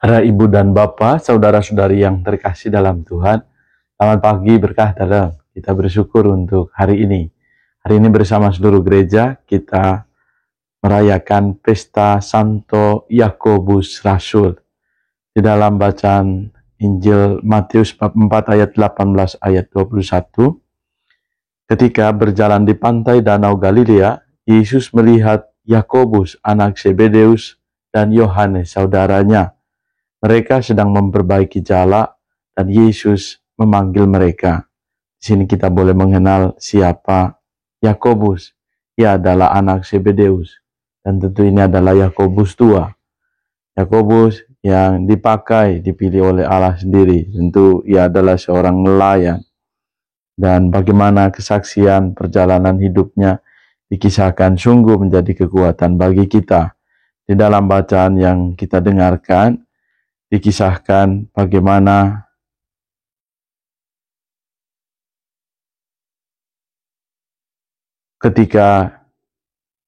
Para ibu dan bapak, saudara-saudari yang terkasih dalam Tuhan, selamat pagi berkah dalam. Kita bersyukur untuk hari ini. Hari ini bersama seluruh gereja kita merayakan pesta Santo Yakobus Rasul. Di dalam bacaan Injil Matius bab 4 ayat 18 ayat 21, ketika berjalan di pantai Danau Galilea, Yesus melihat Yakobus anak Zebedeus dan Yohanes saudaranya. Mereka sedang memperbaiki jala dan Yesus memanggil mereka. Di sini kita boleh mengenal siapa Yakobus. Ia adalah anak Zebedeus. Dan tentu ini adalah Yakobus tua. Yakobus yang dipilih oleh Allah sendiri. Tentu ia adalah seorang nelayan. Dan bagaimana kesaksian perjalanan hidupnya dikisahkan sungguh menjadi kekuatan bagi kita. Di dalam bacaan yang kita dengarkan, dikisahkan bagaimana ketika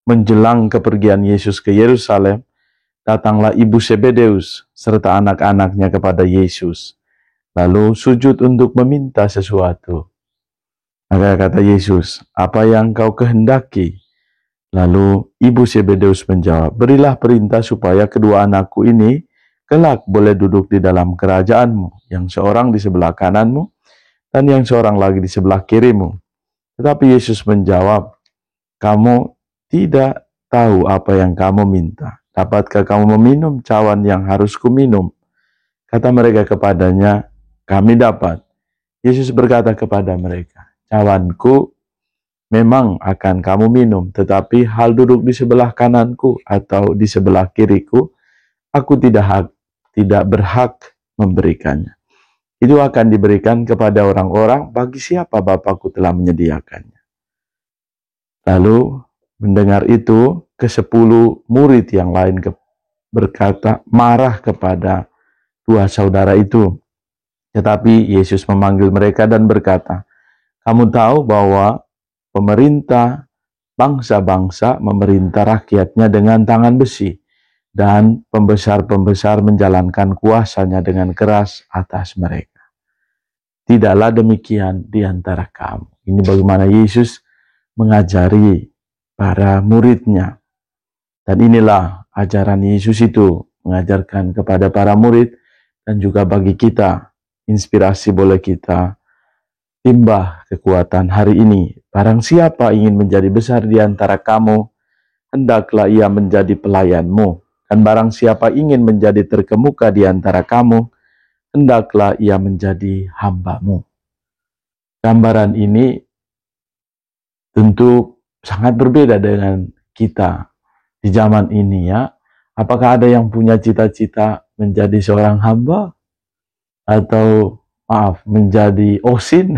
menjelang kepergian Yesus ke Yerusalem, datanglah ibu Zebedeus serta anak-anaknya kepada Yesus, lalu sujud untuk meminta sesuatu. Maka kata Yesus, "Apa yang kau kehendaki?" Lalu ibu Zebedeus menjawab, "Berilah perintah supaya kedua anakku ini kelak boleh duduk di dalam kerajaanmu, yang seorang di sebelah kananmu, dan yang seorang lagi di sebelah kirimu." Tetapi Yesus menjawab, "Kamu tidak tahu apa yang kamu minta. Dapatkah kamu meminum cawan yang harus kuminum?" Kata mereka kepadanya, "Kami dapat." Yesus berkata kepada mereka, "Cawanku memang akan kamu minum, tetapi hal duduk di sebelah kananku atau di sebelah kiriku, aku tidak berhak memberikannya. Itu akan diberikan kepada orang-orang bagi siapa Bapakku telah menyediakannya." Lalu mendengar itu, ke-10 murid yang lain marah kepada dua saudara itu. Tetapi Yesus memanggil mereka dan berkata, "Kamu tahu bahwa pemerintah bangsa-bangsa memerintah rakyatnya dengan tangan besi, dan pembesar-pembesar menjalankan kuasanya dengan keras atas mereka. Tidaklah demikian di antara kamu." Ini bagaimana Yesus mengajari para muridnya. Dan inilah ajaran Yesus itu, mengajarkan kepada para murid dan juga bagi kita. Inspirasi boleh kita timbah kekuatan hari ini. Barang siapa ingin menjadi besar di antara kamu, hendaklah ia menjadi pelayanmu. Dan barang siapa ingin menjadi terkemuka di antara kamu, hendaklah ia menjadi hambamu. Gambaran ini tentu sangat berbeda dengan kita di zaman ini ya. Apakah ada yang punya cita-cita menjadi seorang hamba? Atau menjadi osin?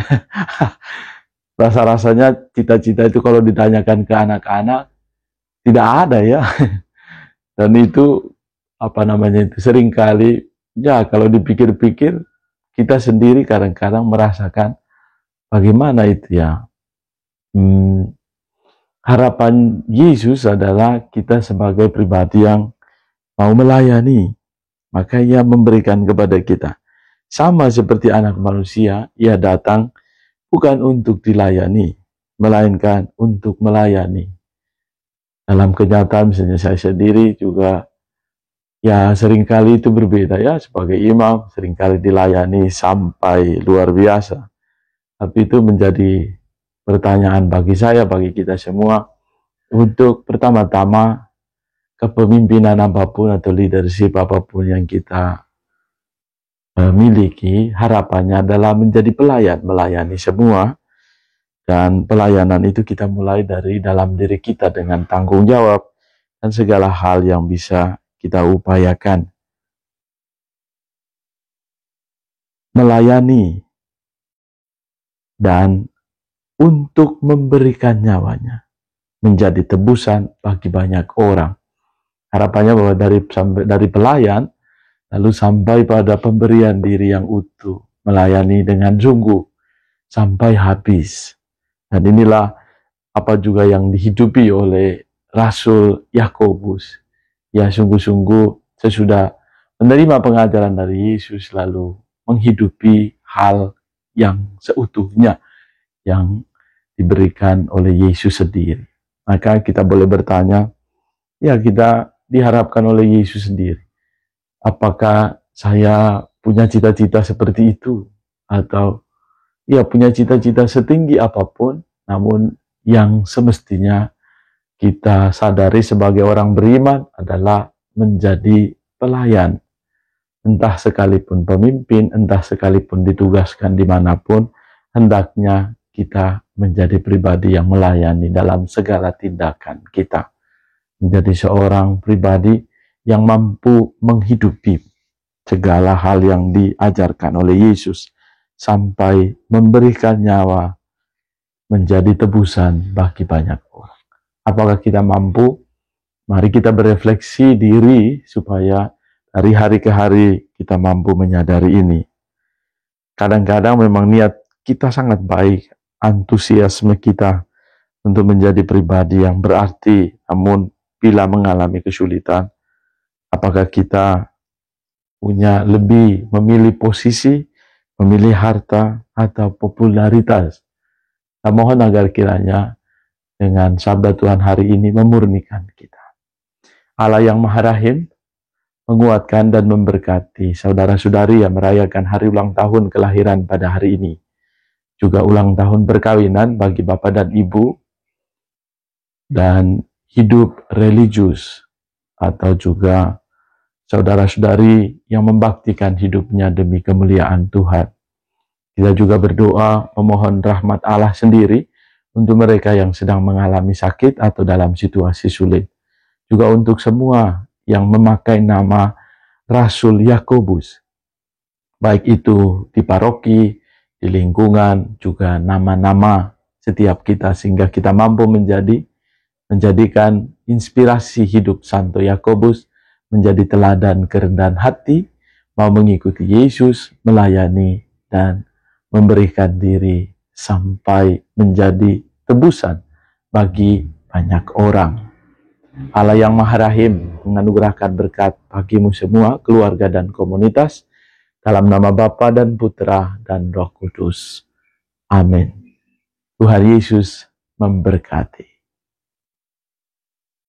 Rasa-rasanya cita-cita itu kalau ditanyakan ke anak-anak, tidak ada ya. Dan itu seringkali ya kalau dipikir-pikir kita sendiri kadang-kadang merasakan bagaimana itu ya. Harapan Yesus adalah kita sebagai pribadi yang mau melayani, maka ia memberikan kepada kita. Sama seperti anak manusia, ia datang bukan untuk dilayani, melainkan untuk melayani. Dalam kenyataan misalnya saya sendiri juga ya seringkali itu berbeda ya, sebagai imam seringkali dilayani sampai luar biasa. Tapi itu menjadi pertanyaan bagi saya, bagi kita semua, untuk pertama-tama kepemimpinan apapun atau leadership apapun yang kita miliki, harapannya adalah menjadi pelayan, melayani semua. Dan pelayanan itu kita mulai dari dalam diri kita dengan tanggung jawab dan segala hal yang bisa kita upayakan. Melayani dan untuk memberikan nyawanya menjadi tebusan bagi banyak orang. Harapannya bahwa dari pelayan lalu sampai pada pemberian diri yang utuh, melayani dengan sungguh sampai habis. Dan inilah apa juga yang dihidupi oleh Rasul Yakobus. Ya sungguh-sungguh sesudah menerima pengajaran dari Yesus, lalu menghidupi hal yang seutuhnya yang diberikan oleh Yesus sendiri. Maka kita boleh bertanya, ya kita diharapkan oleh Yesus sendiri. Apakah saya punya cita-cita seperti itu? Atau ya punya cita-cita setinggi apapun, namun yang semestinya kita sadari sebagai orang beriman adalah menjadi pelayan. Entah sekalipun pemimpin, entah sekalipun ditugaskan dimanapun, hendaknya kita menjadi pribadi yang melayani dalam segala tindakan kita. Menjadi seorang pribadi yang mampu menghidupi segala hal yang diajarkan oleh Yesus, sampai memberikan nyawa menjadi tebusan bagi banyak orang. Apakah kita mampu? Mari kita berefleksi diri supaya dari hari ke hari kita mampu menyadari ini. Kadang-kadang memang niat kita sangat baik, antusiasme kita untuk menjadi pribadi yang berarti, namun bila mengalami kesulitan, apakah kita punya lebih memilih posisi, memilih harta, atau popularitas? Saya mohon agar kiranya dengan sabda Tuhan hari ini memurnikan kita. Allah yang Maha Rahim menguatkan dan memberkati saudara-saudari yang merayakan hari ulang tahun kelahiran pada hari ini. Juga ulang tahun perkawinan bagi Bapak dan Ibu, dan hidup religius atau juga saudara-saudari yang membaktikan hidupnya demi kemuliaan Tuhan. Kita juga berdoa memohon rahmat Allah sendiri untuk mereka yang sedang mengalami sakit atau dalam situasi sulit. Juga untuk semua yang memakai nama Rasul Yakobus, baik itu di paroki, di lingkungan, juga nama-nama setiap kita, sehingga kita mampu menjadikan inspirasi hidup Santo Yakobus, menjadi teladan kerendahan hati, mau mengikuti Yesus, melayani, dan memberikan diri sampai menjadi tebusan bagi banyak orang. Allah yang Maha Rahim menganugerahkan berkat bagimu semua, keluarga dan komunitas, dalam nama Bapa dan Putra dan Roh Kudus. Amin. Tuhan Yesus memberkati.